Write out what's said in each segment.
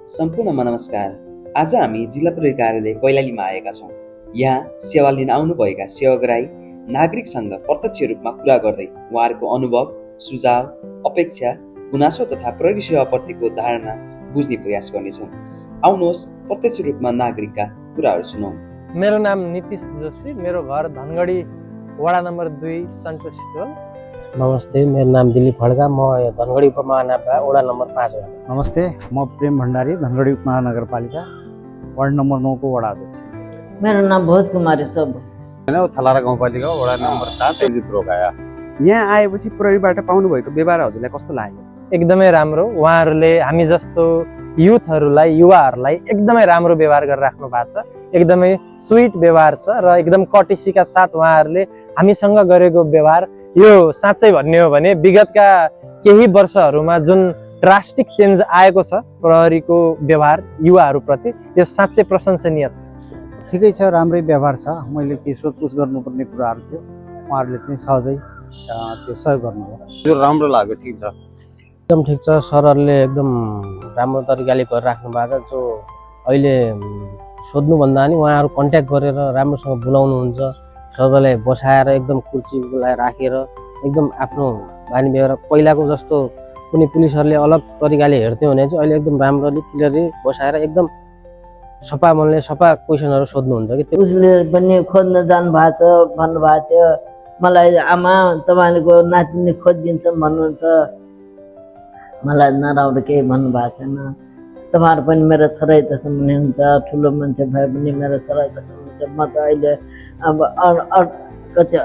सम्पूर्णमा नमस्कार। आज हामी जिल्ला प्रहरी कार्यालय कैलालीमा आएका छौँ। यहाँ सेवा लिन आउनुभएका सेवाग्राही नागरिकसँग प्रत्यक्ष रूपमा कुरा गर्दै उहाँहरूको अनुभव, सुझाव, अपेक्षा, गुनासो तथा प्रहरी सेवाप्रतिको धारणा बुझ्ने प्रयास गर्नेछौँ। आउनुहोस् प्रत्यक्ष रूपमा नागरिकका कुराहरू सुनौँ। मेरो नाम नीतिश जोशी, मेरो घर धनगढी वडा नम्बर 2 सन्टो सिटोल। नमस्ते, मेरो नाम दिलीप खड्का, म धनगढी उपमहानगरपालिका वडा नम्बर 5 बाट। नमस्ते, म प्रेम भण्डारी, धनगढी उपमहानगरपालिका वार्ड नम्बर 9 को वडा अध्यक्ष। मेरो नाम भोज कुमारी सब, थलारा गाउँपालिका वडा नम्बर 7 जित रोकाया। यहाँ आएपछि प्रहरीबाट पाउनुभएको व्यवहार हजुरलाई कस्तो लाग्यो? एकदमै राम्रो। उहाँहरूले हामी जस्तो युथहरूलाई, युवाहरूलाई एकदमै राम्रो व्यवहार गरेर राख्नु भएको छ। एकदमै स्विट व्यवहार छ र एकदम कटिसीका साथ उहाँहरूले हामीसँग गरेको व्यवहार यो साँच्चै भन्ने हो भने विगतका केही वर्षहरूमा जुन ड्रास्टिक चेन्ज आएको छ प्रहरीको व्यवहार युवाहरूप्रति, यो साँच्चै प्रशंसनीय छ। ठिकै छ, राम्रै व्यवहार छ। मैले के सोधपुछ गर्नुपर्ने कुराहरू थियो, उहाँहरूले चाहिँ सहजै त्यो सहयोग गर्नुभयो। जो राम्रो लाग्यो, ठिक छ, एकदम ठिक छ। सरहरूले एकदम राम्रो तरिकाले गरेर राख्नु भएको छ। जो अहिले सोध्नुभन्दा पनि उहाँहरू कन्ट्याक्ट गरेर राम्रोसँग बोलाउनुहुन्छ, सबैलाई बसाएर एकदम कुर्सीलाई राखेर एकदम आफ्नो बानी व्यवहार पहिलाको जस्तो कुनै पुलिसहरूले अलग तरिकाले हेर्थ्यो भने चाहिँ अहिले एकदम राम्ररी क्लियरली बसाएर एकदम सफा मनले सफा क्वेसनहरू सोध्नुहुन्छ कि त्यो उसले पनि खोज्न जानुभएको छ भन्नुभएको थियो। मलाई आमा तपाईँको नातिनी खोजिदिन्छन् भन्नुहुन्छ, मलाई नराम्रो केही भन्नुभएको छैन। तपाईँहरू पनि मेरो छोरै जस्तो हुनुहुन्छ, ठुलो मान्छे भए पनि मेरो छोरा जस्तो हुनुहुन्छ। म त अहिले अब कति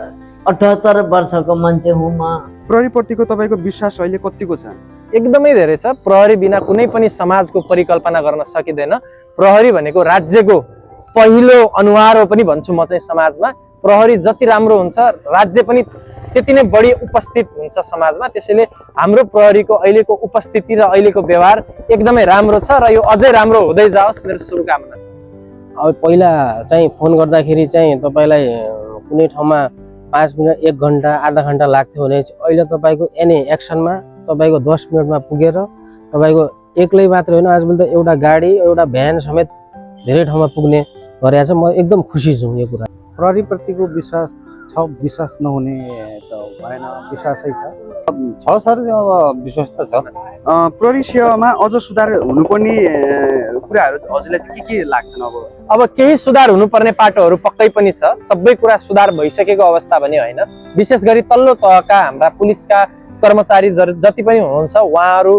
78 वर्षको मान्छे हुँ म। प्रहरीप्रतिको तपाईँको विश्वास अहिले कतिको छ? एकदमै धेरै छ। प्रहरी बिना कुनै पनि समाजको परिकल्पना गर्न सकिँदैन। प्रहरी भनेको राज्यको पहिलो अनुहार हो पनि भन्छु म चाहिँ समाजमा। प्रहरी जति राम्रो हुन्छ राज्य पनि त्यति नै बढी उपस्थित हुन्छ समाजमा। त्यसैले हाम्रो प्रहरीको अहिलेको उपस्थिति र अहिलेको व्यवहार एकदमै राम्रो छ र यो अझै राम्रो हुँदै जाओस्, मेरो शुभकामना छ। अब पहिला चाहिँ फोन गर्दाखेरि चाहिँ तपाईँलाई कुनै ठाउँमा 5 मिनट, 1 घन्टा, आधा घन्टा लाग्थ्यो भने अहिले तपाईँको एनी एक्सनमा तपाईँको 10 मिनटमा पुगेर तपाईँको एक्लै मात्र होइन, आजभोलि त एउटा गाडी, एउटा भ्यान समेत धेरै ठाउँमा पुग्ने गरेको छ। म एकदम खुसी छु यो कुरा। प्रहरीप्रतिको विश्वास छ, विश्वास नहुने त भएन, विश्वासै छ। सर, अब विश्वास त छ। प्रहरी सेवामा अझ सुधार हुनुपर्ने कुराहरू हजुरलाई चाहिँ के लाग्छन्? अब केही सुधार हुनुपर्ने पाटोहरू पक्कै पनि छ। सबै कुरा सुधार भइसकेको अवस्था पनि होइन। विशेष गरी तल्लो तहका हाम्रा पुलिसका कर्मचारी जति पनि हुनुहुन्छ उहाँहरू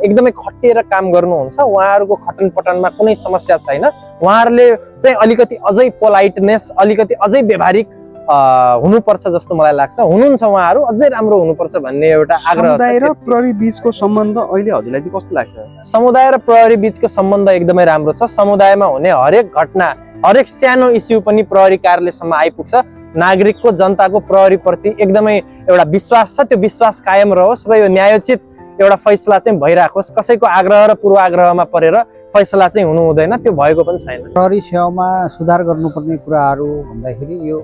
एकदमै खटिएर काम गर्नुहुन्छ। उहाँहरूको खटन पटनमा कुनै समस्या छैन। उहाँहरूले चाहिँ अलिकति अझै पोलाइटनेस, अलिकति अझै व्यवहारिक हुनुपर्छ जस्तो मलाई लाग्छ। हुनुहुन्छ उहाँहरू, अझै राम्रो हुनुपर्छ भन्ने एउटा आग्रह छ। समुदाय र प्रहरी बीचको सम्बन्ध अहिले हजुरलाई चाहिँ कस्तो लाग्छ? समुदाय र प्रहरी बीचको सम्बन्ध एकदमै राम्रो छ। समुदायमा हुने हरेक घटना, हरेक सानो इस्यु पनि प्रहरी कार्यालयसम्म आइपुग्छ। नागरिकको, जनताको प्रहरीप्रति एकदमै एउटा विश्वास छ। त्यो विश्वास कायम रहोस् र यो न्यायोचित एउटा फैसला चाहिँ भइराखोस्। कसैको आग्रह र पूर्वाग्रहमा परेर फैसला चाहिँ हुनु हुँदैन, त्यो भएको पनि छैन। प्रहरी सेवामा सुधार गर्नुपर्ने कुराहरू भन्दाखेरि यो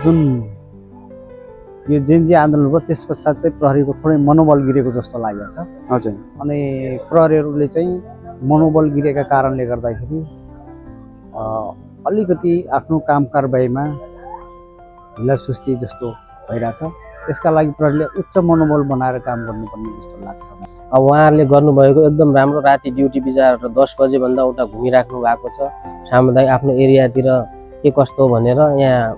जुन यो जेनजी आन्दोलन भयो त्यस पश्चात चाहिँ प्रहरीको थोरै मनोबल गिरेको जस्तो लागेको छ। हजुर। अनि प्रहरीहरूले चाहिँ मनोबल गिरेका कारणले गर्दाखेरि अलिकति आफ्नो काम कारबाहीमा ढिलासुस्ती जस्तो भइरहेछ। त्यसका लागि प्रहरीले उच्च मनोबल बनाएर काम गर्नुपर्ने जस्तो लाग्छ। अब उहाँहरूले गर्नुभएको एकदम राम्रो। राति ड्युटी बिचारेर 10 बजेभन्दा उता घुमिराख्नु भएको छ। सामुदायिक आफ्नो एरियातिर के कस्तो भनेर यहाँ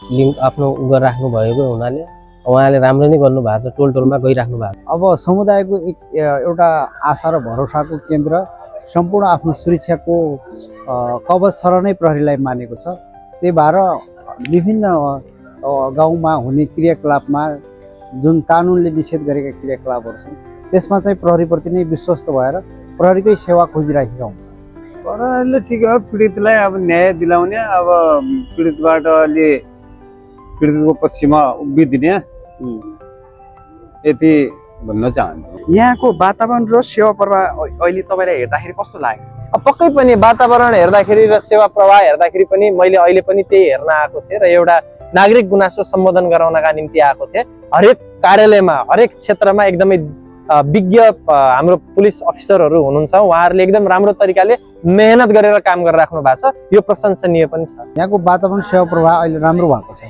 लिङ्क आफ्नो राख्नु भएको हुनाले उहाँले राम्रो नै गर्नुभएको छ। टोल टोलमा गइराख्नु भएको। अब समुदायको एउटा आशा र भरोसाको केन्द्र, सम्पूर्ण आफ्नो सुरक्षाको कवच सर नै प्रहरीलाई मानेको छ। त्यही भएर विभिन्न गाउँमा हुने क्रियाकलापमा जुन कानुनले निषेध गरेका क्रियाकलापहरू छन् त्यसमा चाहिँ प्रहरीप्रति नै विश्वस्त भएर प्रहरीकै सेवा खोजिराखेका हुन्छ। प्रहरीले ठिक हो, पीडितलाई अब न्याय दिलाउने, अब पीडितको पक्षमा उभिदिने, यति भन्न चाहन्छु। यहाँको वातावरण र सेवा प्रवाह अहिले तपाईँलाई हेर्दाखेरि कस्तो लाग्यो? पक्कै पनि वातावरण हेर्दाखेरि र सेवा प्रवाह हेर्दाखेरि पनि मैले अहिले पनि त्यही हेर्न आएको थिएँ र एउटा नागरिक गुनासो सम्बोधन गराउनका निम्ति आएको थिएँ। हरेक कार्यालयमा, हरेक क्षेत्रमा एकदमै विज्ञ हाम्रो पुलिस अफिसरहरू हुनुहुन्छ, उहाँहरूले एकदम राम्रो तरिकाले मेहनत गरेर काम गरिराख्नु भएको छ, यो प्रशंसनीय पनि छ। यहाँको वातावरण सेवा प्रवाह अहिले राम्रो भएको छ।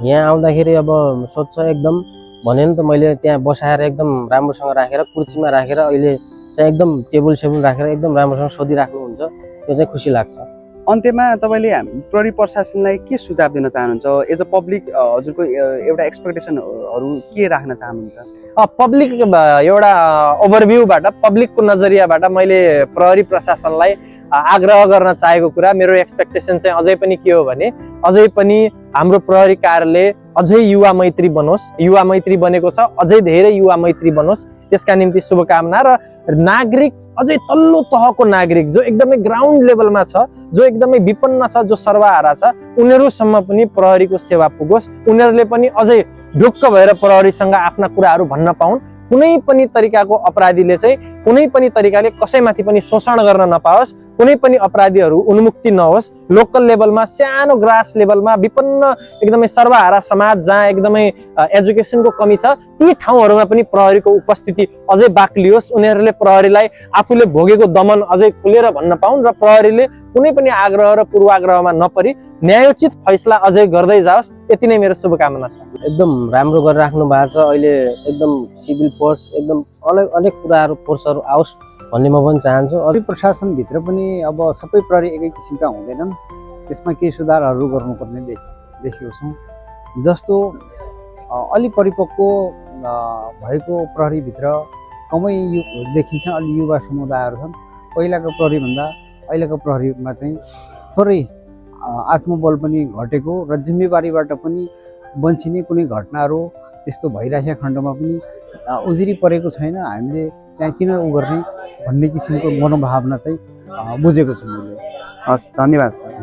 यहाँ आउँदाखेरि अब स्वच्छ एकदम भने नि त, मैले त्यहाँ बसाएर एकदम राम्रोसँग राखेर कुर्सीमा राखेर अहिले चाहिँ एकदम टेबल सेबुल राखेर एकदम राम्रोसँग सोधिराख्नुहुन्छ, त्यो चाहिँ खुसी लाग्छ। अन्त्यमा तपाईँले प्रहरी प्रशासनलाई के सुझाव दिन चाहनुहुन्छ? एज अ पब्लिक हजुरको एउटा एक्सपेक्टेसनहरू के राख्न चाहनुहुन्छ? पब्लिक एउटा ओभरभ्यूबाट, पब्लिकको नजरियाबाट मैले प्रहरी प्रशासनलाई आग्रह गर्न चाहेको कुरा, मेरो एक्सपेक्टेसन चाहिँ अझै पनि के हो भने अझै पनि हाम्रो प्रहरी कार्यालय अझै युवा मैत्री बनोस्, युवा मैत्री बनेको छ, अझै धेरै युवा मैत्री बनोस्, त्यसका निम्ति शुभकामना। र नागरिक अझै तल्लो तहको नागरिक जो एकदमै ग्राउन्ड लेभलमा छ, जो एकदमै विपन्न छ, जो सर्वहारा छ, उनीहरूसम्म पनि प्रहरीको सेवा पुगोस्, उनीहरूले पनि अझै ढुक्क भएर प्रहरीसँग आफ्ना कुराहरू भन्न पाउन्, कुनै पनि तरिकाको अपराधीले चाहिँ कुनै पनि तरिकाले कसैमाथि पनि शोषण गर्न नपाओस्, कुनै पनि अपराधीहरू उन्मुक्ति नहोस्। लोकल लेभलमा, सानो ग्रास लेभलमा विपन्न एकदमै सर्वहारा समाज जहाँ एकदमै एजुकेसनको कमी छ, ती ठाउँहरूमा पनि प्रहरीको उपस्थिति अझै बाक्लियोस्, उनीहरूले प्रहरीलाई आफूले भोगेको दमन अझै खुलेर भन्न पाउन् र प्रहरीले कुनै पनि आग्रह र पूर्वाग्रहमा नपरी न्यायोचित फैसला अझै गर्दै जाओस्, यति नै मेरो शुभकामना छ। एकदम राम्रो गरिराख्नु भएको छ। अहिले एकदम सिभिल फोर्स एकदम अनेक कुराहरू फोर्सहरू आओस् भन्ने म पनि चाहन्छु। प्रहरी प्रशासनभित्र पनि अब सबै प्रहरी एकै किसिमका हुँदैनन्, त्यसमा केही सुधारहरू गर्नुपर्ने देखेको छौँ। जस्तो अलि परिपक्व भएको प्रहरीभित्र कमै देखिन्छन्, अलि युवा समुदायहरू छन्। पहिलाको प्रहरीभन्दा अहिलेको प्रहरीमा चाहिँ थोरै आत्मबल पनि घटेको र जिम्मेवारीबाट पनि वञ्चिने कुनै घटनाहरू त्यस्तो भइरहेका खण्डमा पनि उजुरी परेको छैन। हामीले त्यहाँ किन गर्ने भन्ने किसिमको मनोभावना चाहिँ बुझेको छु मैले। हस्, धन्यवाद सर।